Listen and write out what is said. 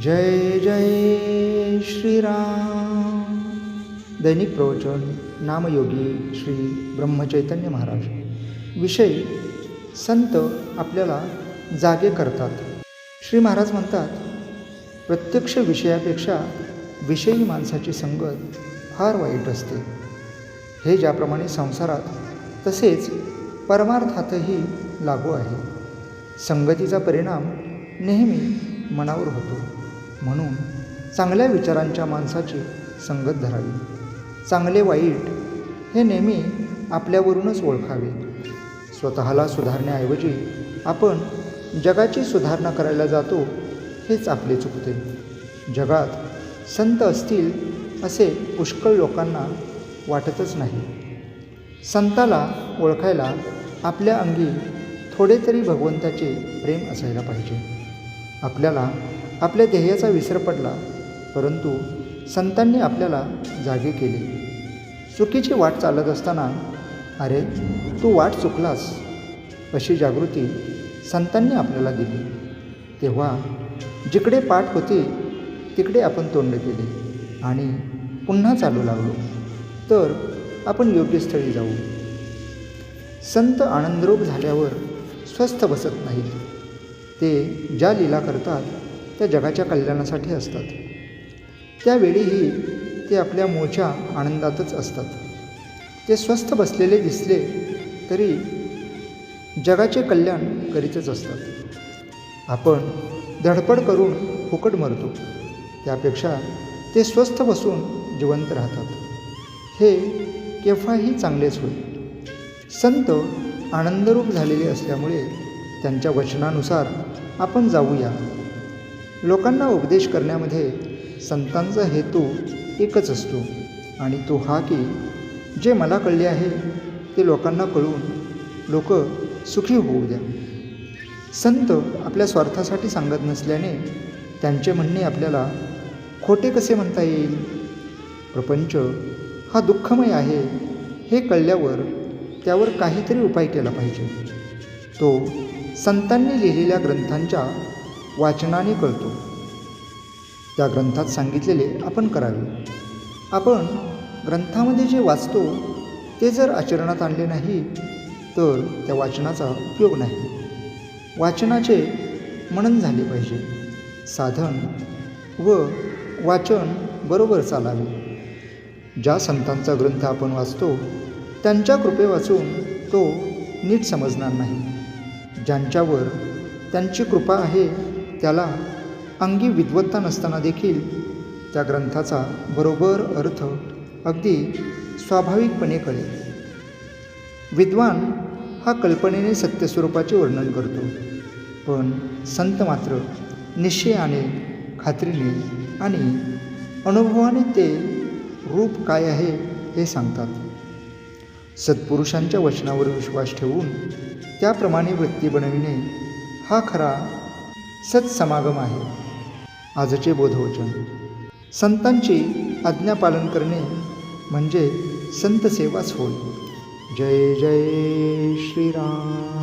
जय जय श्रीराम. दैनिक प्रवचन नामयोगी श्री ब्रह्मचैतन्य महाराज. विषय संत आपल्याला जागे करतात. श्री महाराज म्हणतात, प्रत्यक्ष विषयापेक्षा विषयी माणसाची संगत फार वाईट असते. हे ज्याप्रमाणे संसारात तसेच परमार्थातही लागू आहे. संगतीचा परिणाम नेहमी मनावर होतो. म्हणून चांगल्या विचारांच्या माणसाची संगत धरावी. चांगले वाईट हे नेहमी आपल्यावरूनच ओळखावे. स्वतःला सुधारण्याऐवजी आपण जगाची सुधारणा करायला जातो, हेच आपले चुकते. जगात संत असतील असे पुष्कळ लोकांना वाटतच नाही. संताला ओळखायला आपल्या अंगी थोडे तरी भगवंताचे प्रेम असायला पाहिजे. आपल्याला आपल्या ध्येयाचा विसर पडला, परंतु संतांनी आपल्याला जागे केले. चुकीची वाट चालत असताना अरे तू वाट चुकलास अशी जागृती संतांनी आपल्याला दिली. तेव्हा जिकडे पाठ होती तिकडे आपण तोंड केले आणि पुन्हा चालू लागलो तर आपण योग्य स्थळी जाऊ. संत आनंदरूप झाल्यावर स्वस्थ बसत नाहीत. ते ज्या लीला करतात त्या जगाच्या कल्याणासाठी असतात. त्यावेळीही ते आपल्या मूळच्या आनंदातच असतात. ते स्वस्थ बसलेले दिसले तरी जगाचे कल्याण करीतच असतात. आपण धडपड करून फुकट मरतो, त्यापेक्षा ते स्वस्थ बसून जिवंत राहतात. हे केव्हाही चांगलेच होईल. संत आनंदरूप झालेले असल्यामुळे त्यांच्या वचनानुसार आपण जाऊया. लोकांना उपदेश करण्यामध्ये संतांचा हेतू एकच असतो आणि तो हा की जे मला कळले आहे ते लोकांना कळून लोक सुखी होऊ द्या. संत आपल्या स्वार्थासाठी सांगत नसल्याने त्यांचे म्हणणे आपल्याला खोटे कसे म्हणता येईल. प्रपंच हा दुःखमय आहे हे कळल्यावर त्यावर काहीतरी उपाय केला पाहिजे. तो संतांनी लिहिलेल्या ग्रंथांच्या वाचनाने कळतो. त्या ग्रंथात सांगितलेले आपण करावे. आपण ग्रंथामध्ये जे वाचतो ते जर आचरणात आणले नाही तर त्या वाचनाचा उपयोग नाही. वाचनाचे मनन झाले पाहिजे. साधन व वाचन बरोबर चालावे. ज्या संतांचा ग्रंथ आपण वाचतो त्यांच्या कृपे वाचून तो नीट समजणार नाही. ज्यांच्यावर त्यांची कृपा आहे त्याला अंगी विद्वत्ता नसताना देखील त्या ग्रंथाचा बरोबर अर्थ अगदी स्वाभाविकपणे कळेल. विद्वान हा कल्पनेने सत्यस्वरूपाचे वर्णन करतो, पण संत मात्र निश्चयाने, खात्रीने आणि अनुभवाने ते रूप काय आहे हे सांगतात. सत्पुरुषांच्या वचनावर विश्वास ठेवून त्याप्रमाणे वृत्ती बनविणे हा खरा सत्समागम आहे. आजचे बोधवचन. संतांची आज्ञापालन करणे म्हणजे संत सेवाच होय. जय जय श्रीराम.